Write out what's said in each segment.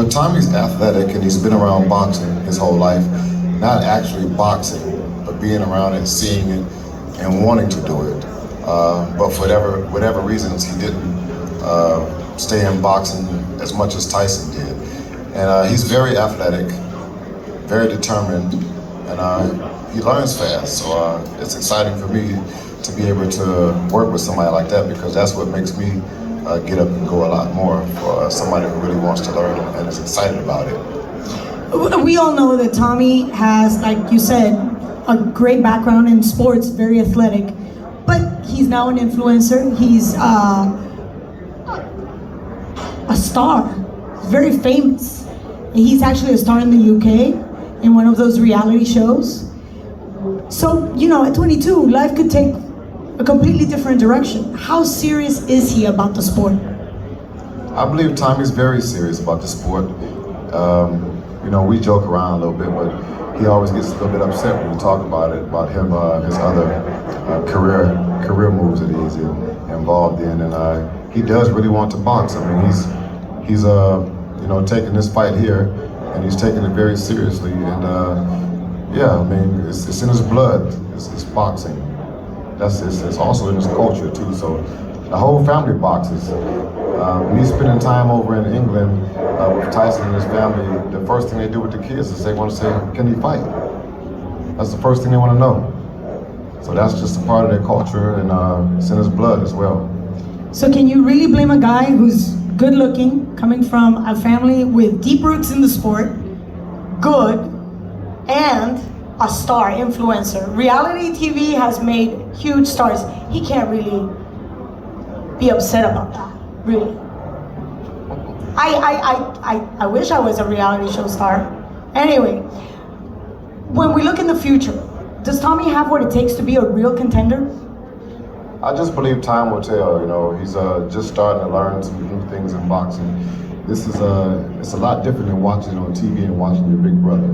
Well, Tommy's athletic and he's been around boxing his whole life. Not actually boxing, but being around it, seeing it, and wanting to do it. But for whatever reasons, he didn't stay in boxing as much as Tyson did. And he's very athletic, very determined, and he learns fast. So it's exciting for me to be able to work with somebody like that, because that's what makes me get up and go a lot more, for somebody who really wants to learn and is excited about it. We all know that Tommy has, like you said, a great background in sports, very athletic, but he's now an influencer. He's a star, very famous. He's actually a star in the UK in one of those reality shows. So, you know, at 22, life could take a completely different direction. How serious is he about the sport? I believe Tommy's very serious about the sport. You know, we joke around a little bit, but he always gets a little bit upset when we talk about it, about him, his other career moves that he's involved in, and he does really want to box. I mean, he's you know, taking this fight here, and he's taking it very seriously, and yeah, I mean, it's in his blood. It's boxing. It's also in his culture too. So the whole family boxes. When he's spending time over in England with Tyson and his family, the first thing they do with the kids is they want to say, "Can he fight?" That's the first thing they want to know. So that's just a part of their culture, and it's in his blood as well. So can you really blame a guy who's good looking, coming from a family with deep roots in the sport, good, and a star influencer? Reality TV has made huge stars. He can't really be upset about that, really. I wish I was a reality show star. Anyway, when we look in the future, does Tommy have what it takes to be a real contender? I just believe time will tell. You know, he's just starting to learn some new things in boxing. This is it's a lot different than watching on TV and watching your big brother.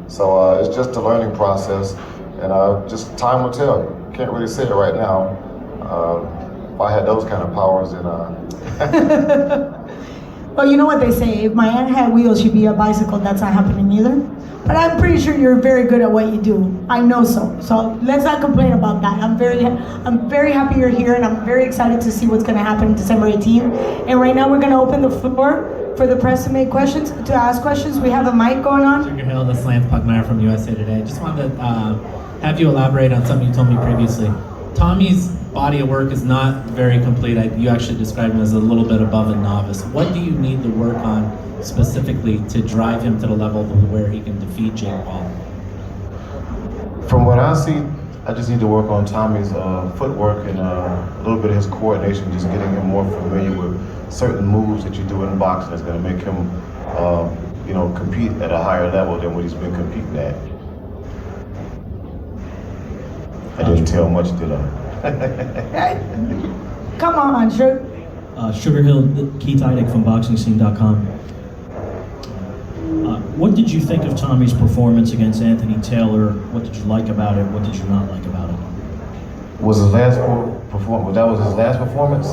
So it's just a learning process, and just time will tell. Can't really say it right now. If I had those kind of powers, then. Well, you know what they say, if my aunt had wheels, she'd be a bicycle. That's not happening either. But I'm pretty sure you're very good at what you do. I know so. So let's not complain about that. I'm very happy you're here, and I'm very excited to see what's going to happen December 18th. And right now we're going to open the floor for the press to ask questions. We have a mic going on. Sugar Hill, the Slants Pugmire from USA Today. Just wanted to have you elaborate on something you told me previously. Tommy's body of work is not very complete. You actually described him as a little bit above a novice. What do you need to work on specifically to drive him to the level where he can defeat Jake Paul? From what I see, I just need to work on Tommy's footwork and a little bit of his coordination, just getting him more familiar with certain moves that you do in boxing that's going to make him, you know, compete at a higher level than what he's been competing at. I didn't tell much, did I? Come on, Sugar. Sugar Hill, Keith Eidig from BoxingScene.com. What did you think of Tommy's performance against Anthony Taylor? What did you like about it? What did you not like about it? Was his last performance? That was his last performance?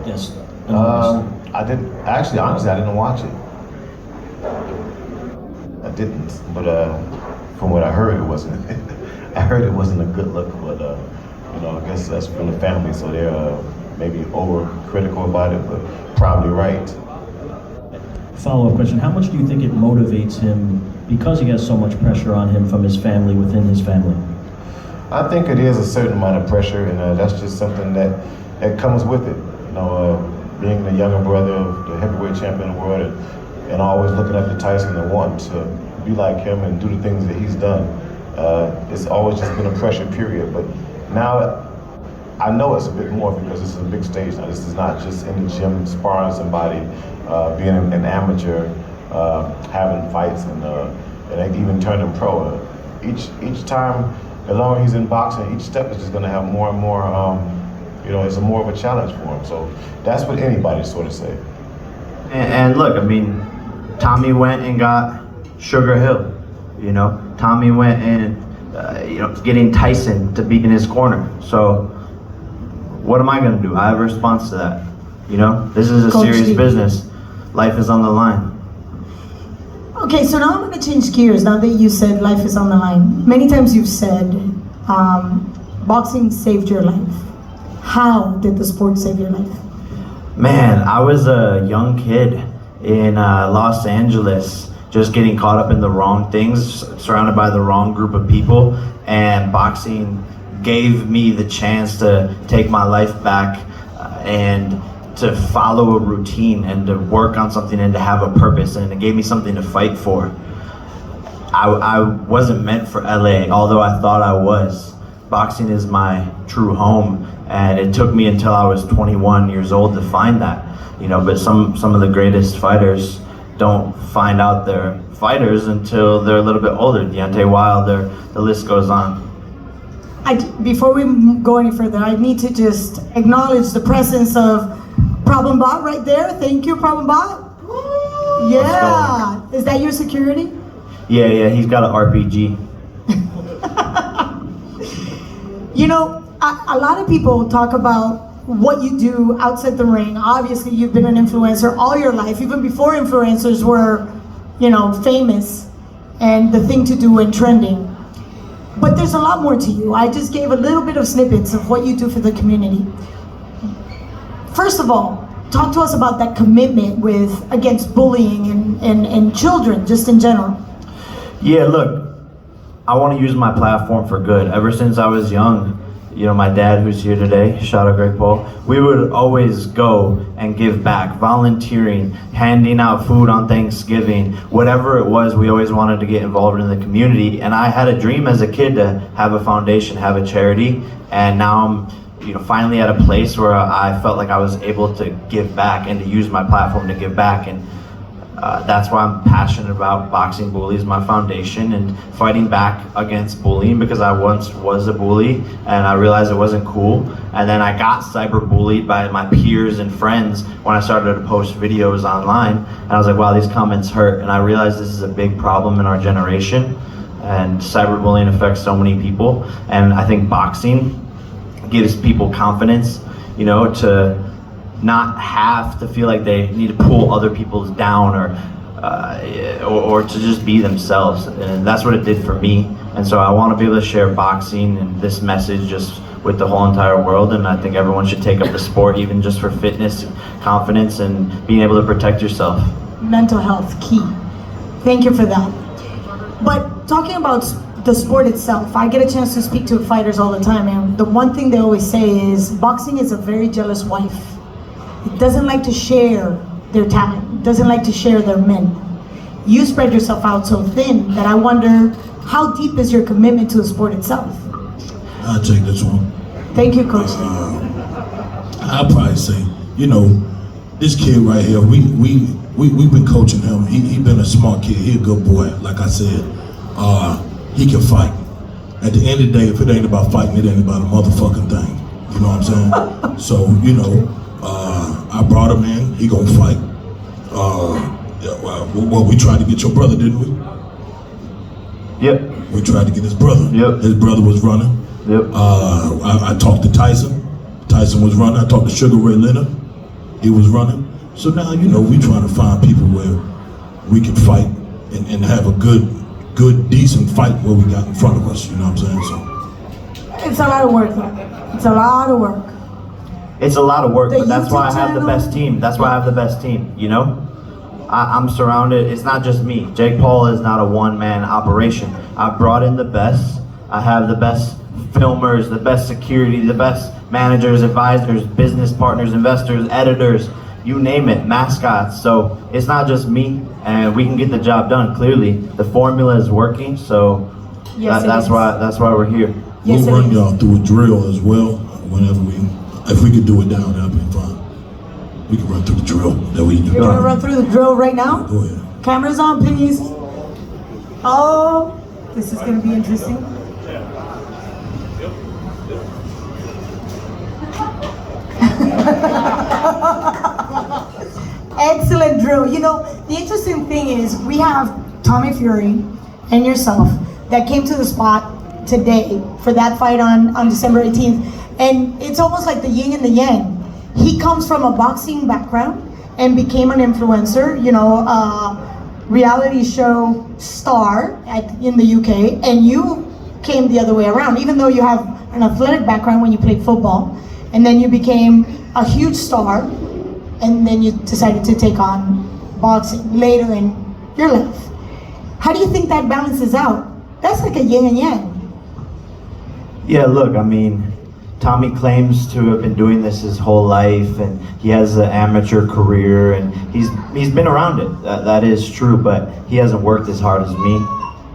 Yes. I didn't. Actually, honestly, I didn't watch it. I didn't. But from what I heard, it wasn't. I heard it wasn't a good look. But you know, I guess that's from the family, so they're maybe overcritical about it, but probably right. Follow-up question: how much do you think it motivates him because he has so much pressure on him from his family, within his family? I think it is a certain amount of pressure, and that's just something that comes with it. You know, being the younger brother of the heavyweight champion of the world, and always looking up to Tyson and wanting to be like him and do the things that he's done. It's always just been a pressure period, but now I know it's a bit more because this is a big stage now. This is not just in the gym sparring somebody, being an amateur, having fights, and even turning pro. Each time, as long as he's in boxing, each step is just going to have more and more. You know, it's more of a challenge for him. So that's what anybody sort of say. And look, I mean, Tommy went and got Sugar Hill. You know, Tommy went and you know, getting Tyson to be in his corner. So what am I going to do? I have a response to that. You know, this is a serious business. Life is on the line. Okay, so now I'm going to change gears now that you said life is on the line. Many times you've said boxing saved your life. How did the sport save your life? Man, I was a young kid in Los Angeles, just getting caught up in the wrong things, surrounded by the wrong group of people, and boxing gave me the chance to take my life back and to follow a routine and to work on something and to have a purpose, and it gave me something to fight for. I wasn't meant for LA, although I thought I was. Boxing is my true home, and it took me until I was 21 years old to find that. You know, but some of the greatest fighters don't find out they're fighters until they're a little bit older. Deontay Wilder, the list goes on. Before we go any further, I need to just acknowledge the presence of Problem Bot right there. Thank you, Problem Bot. Yeah. Is that your security? Yeah, he's got an RPG. You know, a lot of people talk about what you do outside the ring. Obviously, you've been an influencer all your life, even before influencers were, you know, famous and the thing to do and trending. But there's a lot more to you. I just gave a little bit of snippets of what you do for the community. First of all, talk to us about that commitment against bullying and children, just in general. Yeah, look, I want to use my platform for good. Ever since I was young, you know, my dad, who's here today, shout out Greg Paul, we would always go and give back, volunteering, handing out food on Thanksgiving, whatever it was, we always wanted to get involved in the community. And I had a dream as a kid to have a foundation, have a charity, and now I'm, you know, finally at a place where I felt like I was able to give back and to use my platform to give back. And that's why I'm passionate about Boxing Bullies, my foundation, and fighting back against bullying, because I once was a bully and I realized it wasn't cool. And then I got cyberbullied by my peers and friends when I started to post videos online. And I was like, wow, these comments hurt. And I realized this is a big problem in our generation, and cyberbullying affects so many people. And I think boxing gives people confidence, you know, to not have to feel like they need to pull other people down or to just be themselves. And that's what it did for me. And so I want to be able to share boxing and this message just with the whole entire world. And I think everyone should take up the sport, even just for fitness, confidence, and being able to protect yourself. Mental health, key. Thank you for that. But talking about the sport itself, I get a chance to speak to fighters all the time, and the one thing they always say is boxing is a very jealous wife. It doesn't like to share their talent. It doesn't like to share their men. You spread yourself out so thin that I wonder, how deep is your commitment to the sport itself? I'll take this one. Thank you, Coach. I'll probably say, you know, this kid right here, we've been coaching him. He been a smart kid. He a good boy. Like I said, he can fight. At the end of the day, if it ain't about fighting, it ain't about a motherfucking thing. You know what I'm saying? So, you know, I brought him in. He gonna fight. Well, we tried to get your brother, didn't we? Yep. We tried to get his brother. Yep. His brother was running. Yep. I talked to Tyson. Tyson was running. I talked to Sugar Ray Leonard. He was running. So now, you know, we trying to find people where we can fight and have a good, decent fight where we got in front of us. You know what I'm saying? So It's a lot of work, though. It's a lot of work. It's a lot of work, The but that's why I YouTube have the channel? best team. That's why I have the best team, you know? I'm surrounded, it's not just me. Jake Paul is not a one-man operation. I brought in the best. I have the best filmers, the best security, the best managers, advisors, business partners, investors, editors, you name it, mascots. So it's not just me, and we can get the job done. Clearly, the formula is working, so Yes, that's why we're here. Yes, we'll it run is. y'all through a drill as well. Whenever if we could do it down, that'd be fine. We can run through the drill that we do. You're gonna run through the drill right now? Go ahead. Cameras on, please. Oh, this is gonna be interesting. Excellent drill. You know, the interesting thing is we have Tommy Furry and yourself that came to the spot today for that fight on December 18th. And it's almost like the yin and the yang. He comes from a boxing background and became an influencer, you know, reality show star in the UK, and you came the other way around, even though you have an athletic background when you played football, and then you became a huge star, and then you decided to take on boxing later in your life. How do you think that balances out? That's like a yin and yang. Yeah, look, I mean, Tommy claims to have been doing this his whole life, and he has an amateur career, and he's been around it. That is true, but he hasn't worked as hard as me,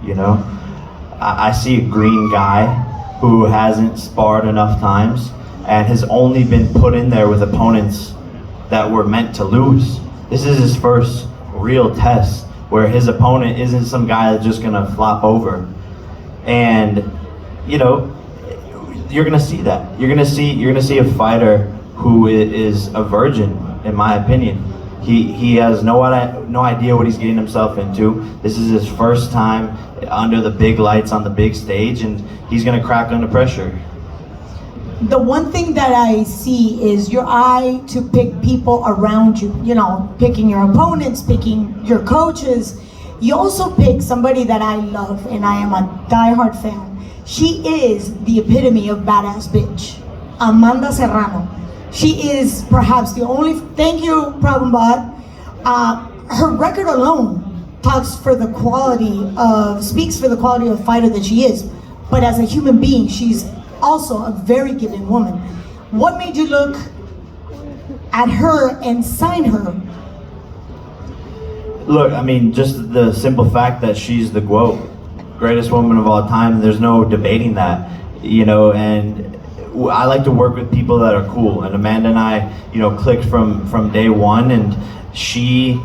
you know? I see a green guy who hasn't sparred enough times and has only been put in there with opponents that were meant to lose. This is his first real test where his opponent isn't some guy that's just gonna flop over. And, you know, you're gonna see that. You're gonna see a fighter who is a virgin, in my opinion. He has no idea what he's getting himself into. This is his first time under the big lights on the big stage, and he's gonna crack under pressure. The one thing that I see is your eye to pick people around you, you know, picking your opponents, picking your coaches. You also pick somebody that I love, and I am a diehard fan. She is the epitome of badass bitch, Amanda Serrano. She is perhaps the only, thank you, Problem Bot. Her record alone speaks for the quality of fighter that she is. But as a human being, she's also a very giving woman. What made you look at her and sign her? Look, I mean, just the simple fact that she's the GOAT, greatest woman of all time. There's no debating that, you know, and I like to work with people that are cool, and Amanda and I, you know, clicked from day one, and she,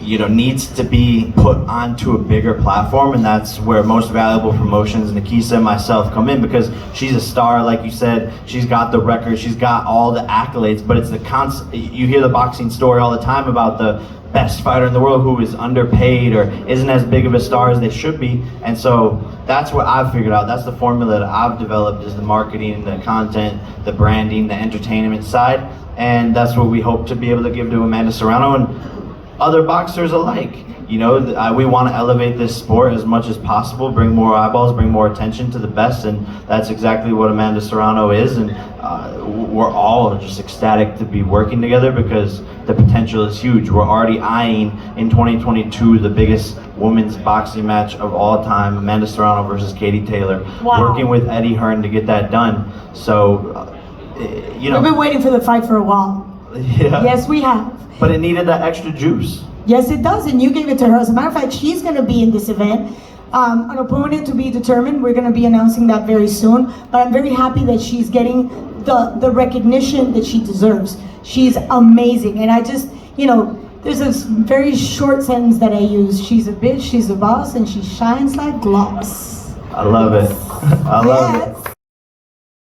you know, needs to be put onto a bigger platform, and that's where Most Valuable Promotions, Nikisa and myself come in, because she's a star, like you said. She's got the record, she's got all the accolades, but it's the constant. You hear the boxing story all the time about the best fighter in the world who is underpaid or isn't as big of a star as they should be, and so that's what I've figured out. That's the formula that I've developed, is the marketing, the content, the branding, the entertainment side, and that's what we hope to be able to give to Amanda Serrano and other boxers alike. You know, we want to elevate this sport as much as possible, bring more eyeballs, bring more attention to the best, and that's exactly what Amanda Serrano is, and we're all just ecstatic to be working together because the potential is huge. We're already eyeing in 2022 the biggest women's boxing match of all time, Amanda Serrano versus Katie Taylor. Wow. Working with Eddie Hearn to get that done. So, you know. We've been waiting for the fight for a while. Yeah. Yes, we have. But it needed that extra juice. Yes, it does, and you gave it to her. As a matter of fact, she's going to be in this event. An opponent to be determined. We're going to be announcing that very soon. But I'm very happy that she's getting the recognition that she deserves. She's amazing, and I just, you know, there's this very short sentence that I use. She's a bitch, she's a boss, and she shines like gloss. I love it. I love it.